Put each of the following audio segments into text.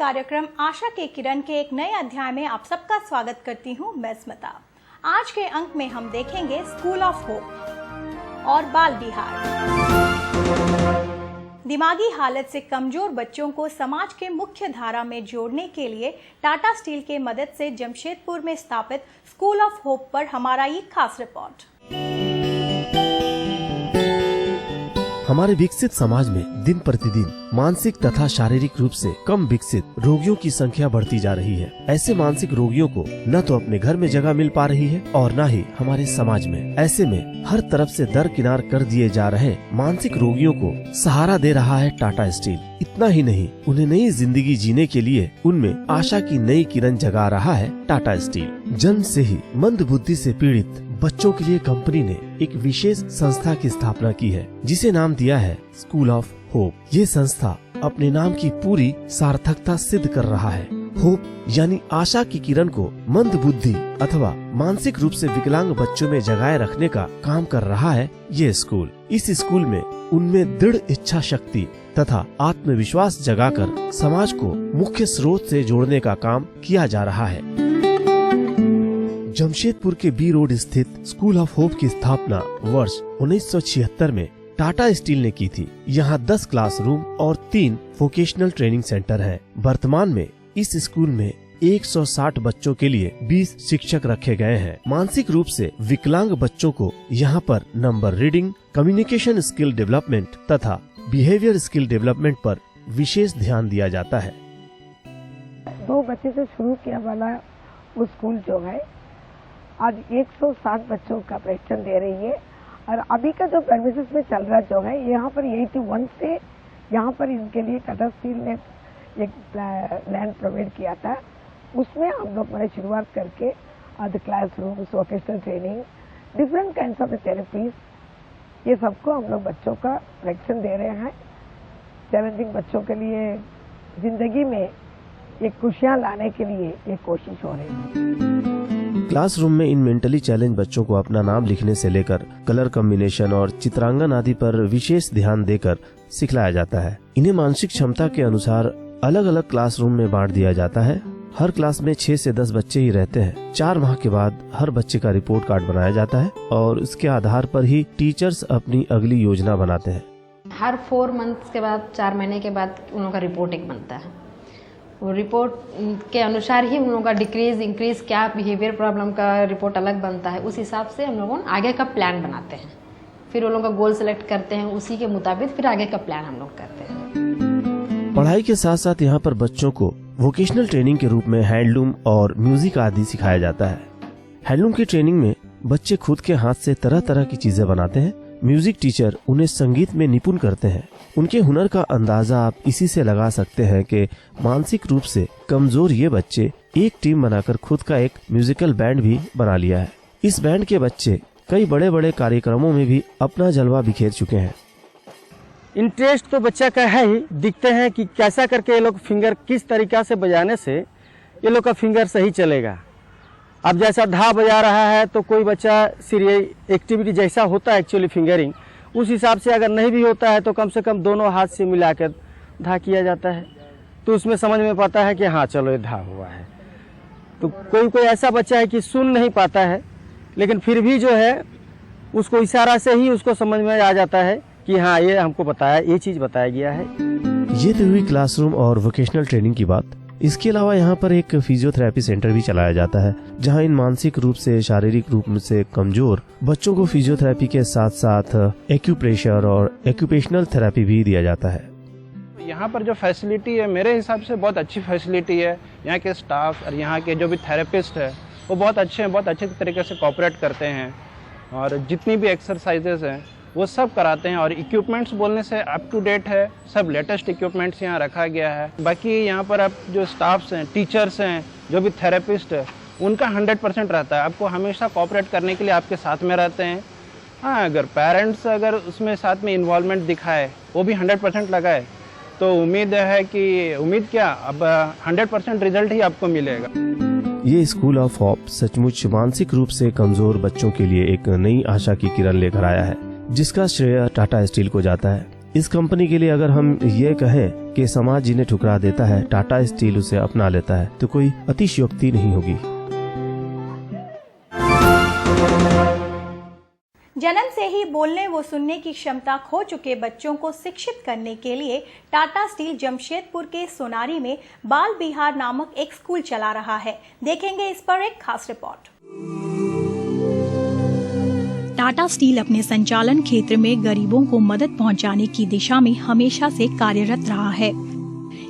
कार्यक्रम आशा के किरण के एक नए अध्याय में आप सबका स्वागत करती हूँ मैं स्मिता। आज के अंक में हम देखेंगे स्कूल ऑफ होप और बाल विहार। दिमागी हालत से कमजोर बच्चों को समाज के मुख्य धारा में जोड़ने के लिए टाटा स्टील के मदद से जमशेदपुर में स्थापित स्कूल ऑफ होप पर हमारा ये खास रिपोर्ट। हमारे विकसित समाज में दिन प्रतिदिन मानसिक तथा शारीरिक रूप से कम विकसित रोगियों की संख्या बढ़ती जा रही है। ऐसे मानसिक रोगियों को न तो अपने घर में जगह मिल पा रही है और न ही हमारे समाज में। ऐसे में हर तरफ से दरकिनार कर दिए जा रहे मानसिक रोगियों को सहारा दे रहा है टाटा स्टील। इतना ही नहीं, उन्हें नई जिंदगी जीने के लिए उनमें आशा की नई किरण जगा रहा है टाटा स्टील। जन्म से ही मंद बुद्धि से पीड़ित बच्चों के लिए कंपनी ने एक विशेष संस्था की स्थापना की है, जिसे नाम दिया है स्कूल ऑफ होप। ये संस्था अपने नाम की पूरी सार्थकता सिद्ध कर रहा है। होप यानी आशा की किरण को मंद बुद्धि अथवा मानसिक रूप से विकलांग बच्चों में जगाए रखने का काम कर रहा है ये स्कूल। इस स्कूल में उनमें दृढ़ इच्छा शक्ति तथा आत्मविश्वास जगाकर समाज को मुख्य स्रोत से जोड़ने का काम किया जा रहा है। जमशेदपुर के बी रोड स्थित स्कूल ऑफ होप की स्थापना वर्ष 1976 में टाटा स्टील ने की थी। यहाँ 10 क्लासरूम और 3 वोकेशनल ट्रेनिंग सेंटर हैं। वर्तमान में इस स्कूल में 160 बच्चों के लिए 20 शिक्षक रखे गए हैं। मानसिक रूप से विकलांग बच्चों को यहाँ पर number reading, communication skill development तथा बिहेवियर स्किल डेवलपमेंट पर विशेष ध्यान दिया जाता है। 2 बच्चे से शुरू किया वाला वो स्कूल जो है आज 160 बच्चों का प्रशिक्षण दे रही है। और अभी का जो सर्विसेज में चल रहा जो है यहाँ पर 81 से यहाँ पर इनके लिए टाटा स्टील ने एक लैंड प्रोवाइड किया था। उसमें हम लोग मैंने शुरुआत करके the classrooms, vocational training, different kinds of therapies, ये सबको हम लोग बच्चों का प्रशिक्षण दे रहे हैं। चैलेंजिंग बच्चों के लिए जिंदगी में एक खुशियाँ लाने के लिए एक कोशिश हो रही है। क्लासरूम में इन मेंटली चैलेंज बच्चों को अपना नाम लिखने से लेकर कलर कॉम्बिनेशन और चित्रांकन आदि पर विशेष ध्यान देकर सिखलाया जाता है। इन्हें मानसिक क्षमता के अनुसार अलग अलग क्लासरूम में बांट दिया जाता है। हर क्लास में 6 से 10 बच्चे ही रहते हैं। 4 माह के बाद हर बच्चे का रिपोर्ट कार्ड बनाया जाता है और उसके आधार पर ही टीचर्स अपनी अगली योजना बनाते हैं। हर 4 मंथ्स के बाद, 4 महीने के बाद उन लोगों का रिपोर्ट एक बनता है। वो रिपोर्ट के अनुसार ही उन लोगों का डिक्रीज इंक्रीज क्या बिहेवियर प्रॉब्लम का रिपोर्ट अलग बनता है। उस हिसाब से हम लोगों आगे का प्लान बनाते हैं। फिर उन लोगों का गोल सेलेक्ट करते हैं, उसी के मुताबिक फिर आगे का प्लान हम लोग करते हैं। पढ़ाई के साथ साथ यहाँ पर बच्चों को वोकेशनल ट्रेनिंग के रूप में हैंडलूम और म्यूजिक आदि सिखाया जाता है। हैंडलूम की ट्रेनिंग में बच्चे खुद के हाथ से तरह तरह की चीजें बनाते हैं। म्यूजिक टीचर उन्हें संगीत में निपुण करते हैं। उनके हुनर का अंदाजा आप इसी से लगा सकते हैं कि मानसिक रूप से कमजोर ये बच्चे एक टीम बनाकर खुद का एक म्यूजिकल बैंड भी बना लिया है। इस बैंड के बच्चे कई बड़े बड़े कार्यक्रमों में भी अपना जलवा बिखेर चुके हैं। इंटरेस्ट तो बच्चा का है ही, दिखते हैं कि कैसा करके ये लोग फिंगर किस तरीका से बजाने से ये लोग का फिंगर सही चलेगा। अब जैसा धा बजा रहा है तो कोई बच्चा सीरियस एक्टिविटी जैसा होता है एक्चुअली फिंगरिंग, उस हिसाब से अगर नहीं भी होता है तो कम से कम दोनों हाथ से मिलाकर धा किया जाता है, तो उसमें समझ में पाता है कि हाँ चलो ये धा हुआ है। तो कोई ऐसा बच्चा है कि सुन नहीं पाता है, लेकिन फिर भी जो है उसको इशारा से ही उसको समझ में आ जाता है कि हाँ ये हमको बताया, ये चीज़ बताया गया है। ये तो हुई क्लासरूम और वोकेशनल ट्रेनिंग की बात। इसके अलावा यहाँ पर एक फिजियोथेरेपी सेंटर भी चलाया जाता है, जहाँ इन मानसिक रूप से शारीरिक रूप से कमजोर बच्चों को फिजियोथेरेपी के साथ साथ एक्यूप्रेशर और एक्यूपेशनल थेरेपी भी दिया जाता है। यहाँ पर जो फैसिलिटी है मेरे हिसाब से बहुत अच्छी फैसिलिटी है। यहाँ के स्टाफ और यहाँ के जो भी थेरेपिस्ट है वो बहुत अच्छे हैं, बहुत अच्छे तरीके से कोऑपरेट करते हैं और जितनी भी एक्सरसाइजेज हैं वो सब कराते हैं। और इक्विपमेंट्स बोलने से अप टू डेट है, सब लेटेस्ट इक्विपमेंट्स यहाँ रखा गया है। बाकी यहाँ पर आप जो स्टाफ्स हैं, टीचर्स हैं, जो भी थेरेपिस्ट है, उनका 100% रहता है। आपको हमेशा कोऑपरेट करने के लिए आपके साथ में रहते हैं। हाँ, अगर पेरेंट्स अगर उसमें साथ में इन्वॉल्वमेंट दिखाए, वो भी 100% लगाए, तो उम्मीद है कि उम्मीद क्या अब 100% रिजल्ट ही आपको मिलेगा। ये स्कूल ऑफ होप सचमुच मानसिक रूप से कमजोर बच्चों के लिए एक नई आशा की किरण लेकर आया है, जिसका श्रेय टाटा स्टील को जाता है। इस कंपनी के लिए अगर हम ये कहें कि समाज जिन्हें ठुकरा देता है, टाटा स्टील उसे अपना लेता है, तो कोई अतिशयोक्ति नहीं होगी। जन्म से ही बोलने व सुनने की क्षमता खो चुके बच्चों को शिक्षित करने के लिए टाटा स्टील जमशेदपुर के सोनारी में बाल विहार नामक एक स्कूल चला रहा है। देखेंगे इस पर एक खास रिपोर्ट। टाटा स्टील अपने संचालन क्षेत्र में गरीबों को मदद पहुंचाने की दिशा में हमेशा से कार्यरत रहा है।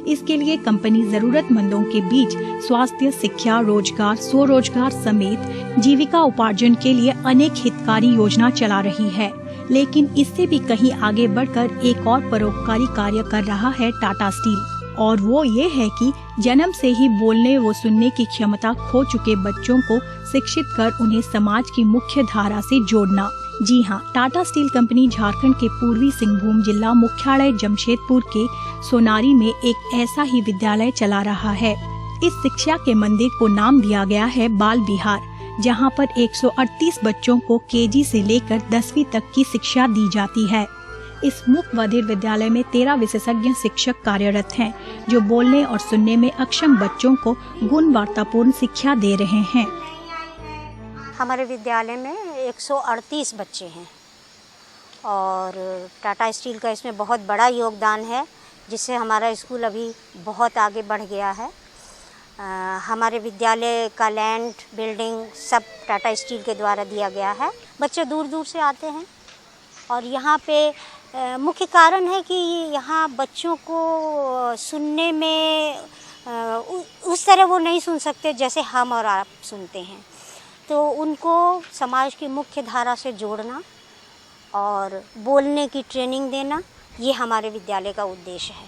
इसके लिए कंपनी जरूरतमंदों के बीच स्वास्थ्य, शिक्षा, रोजगार, स्वरोजगार समेत जीविका उपार्जन के लिए अनेक हितकारी योजना चला रही है। लेकिन इससे भी कहीं आगे बढ़कर एक और परोपकारी कार्य कर रहा है टाटा स्टील, और वो ये है कि जन्म से ही बोलने व सुनने की क्षमता खो चुके बच्चों को शिक्षित कर उन्हें समाज की मुख्य धारा से जोड़ना। जी हाँ, टाटा स्टील कंपनी झारखंड के पूर्वी सिंहभूम जिला मुख्यालय जमशेदपुर के सोनारी में एक ऐसा ही विद्यालय चला रहा है। इस शिक्षा के मंदिर को नाम दिया गया है बाल विहार, जहां पर 138 बच्चों को केजी से लेकर 10वीं तक की शिक्षा दी जाती है। इस मुक्त बधिर विद्यालय में 13 विशेषज्ञ शिक्षक कार्यरत हैं, जो बोलने और सुनने में अक्षम बच्चों को गुणवत्तापूर्ण शिक्षा दे रहे हैं। हमारे विद्यालय में 138 बच्चे हैं और टाटा स्टील का इसमें बहुत बड़ा योगदान है, जिससे हमारा स्कूल अभी बहुत आगे बढ़ गया है। हमारे विद्यालय का लैंड, बिल्डिंग सब टाटा स्टील के द्वारा दिया गया है। बच्चे दूर दूर से आते हैं और यहाँ पे मुख्य कारण है कि यहाँ बच्चों को सुनने में उस तरह वो नहीं सुन सकते जैसे हम और आप सुनते हैं, तो उनको समाज की मुख्य धारा से जोड़ना और बोलने की ट्रेनिंग देना, ये हमारे विद्यालय का उद्देश्य है।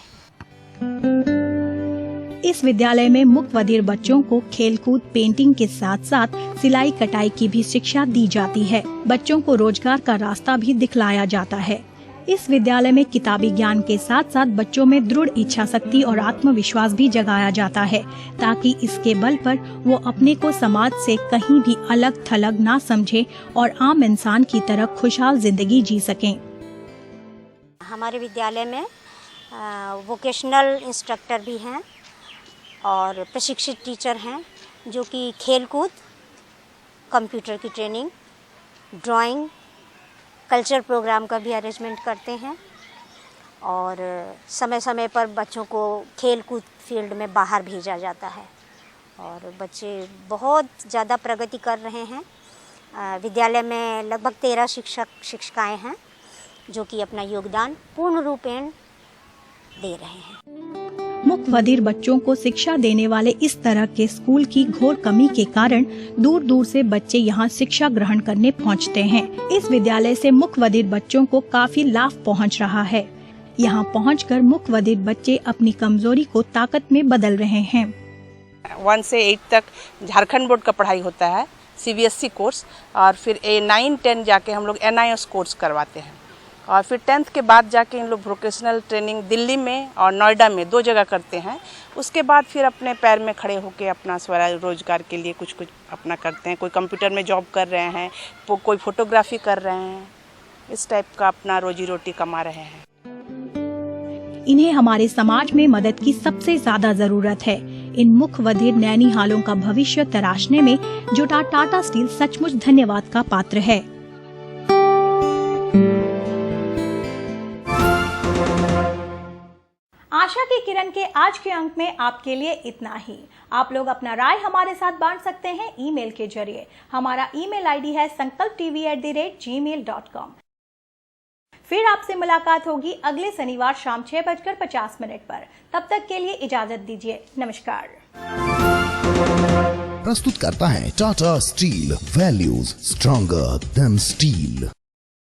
इस विद्यालय में मुक्त बधिर बच्चों को खेलकूद, पेंटिंग के साथ साथ सिलाई कटाई की भी शिक्षा दी जाती है। बच्चों को रोजगार का रास्ता भी दिखलाया जाता है। इस विद्यालय में किताबी ज्ञान के साथ साथ बच्चों में दृढ़ इच्छा शक्ति और आत्मविश्वास भी जगाया जाता है, ताकि इसके बल पर वो अपने को समाज से कहीं भी अलग थलग ना समझे और आम इंसान की तरह खुशहाल जिंदगी जी सकें। हमारे विद्यालय में वोकेशनल इंस्ट्रक्टर भी हैं और प्रशिक्षित टीचर हैं, जो कि खेलकूद, कंप्यूटर की ट्रेनिंग, ड्राइंग, कल्चर प्रोग्राम का भी अरेंजमेंट करते हैं और समय समय पर बच्चों को खेलकूद फील्ड में बाहर भेजा जाता है और बच्चे बहुत ज़्यादा प्रगति कर रहे हैं। विद्यालय में लगभग 13 शिक्षिकाएं हैं, जो कि अपना योगदान पूर्ण रूपेण दे रहे हैं। मुक्त बधिर बच्चों को शिक्षा देने वाले इस तरह के स्कूल की घोर कमी के कारण दूर दूर से बच्चे यहाँ शिक्षा ग्रहण करने पहुँचते हैं। इस विद्यालय से मुक्त बधिर बच्चों को काफी लाभ पहुँच रहा है। यहाँ पहुँचकर मुक्त बधिर बच्चे अपनी कमजोरी को ताकत में बदल रहे हैं। 1 से 8 तक झारखंड बोर्ड का पढ़ाई होता है, CBSE कोर्स, और फिर 9, 10 जाके हम लोग NIOS कोर्स करवाते हैं और फिर 10th के बाद जाके इन लोग वोकेशनल ट्रेनिंग दिल्ली में और नोएडा में 2 जगह करते हैं। उसके बाद फिर अपने पैर में खड़े होकर अपना स्वरोजगार के लिए कुछ अपना करते हैं। कोई कंप्यूटर में जॉब कर रहे हैं, कोई फोटोग्राफी कर रहे हैं, इस टाइप का अपना रोजी रोटी कमा रहे हैं। इन्हें हमारे समाज में मदद की सबसे ज्यादा जरूरत है। इन मुक्त बधिर नैनीहालों का भविष्य तराशने में जुटा टाटा स्टील सचमुच धन्यवाद का पात्र है। आशा की किरण के आज के अंक में आपके लिए इतना ही। आप लोग अपना राय हमारे साथ बांट सकते हैं ईमेल के जरिए। हमारा ईमेल आईडी है sankalptv@gmail.com। फिर आपसे मुलाकात होगी अगले शनिवार शाम 6:50 पर। तब तक के लिए इजाजत दीजिए। नमस्कार। प्रस्तुत करता है Tata steel, values stronger than steel.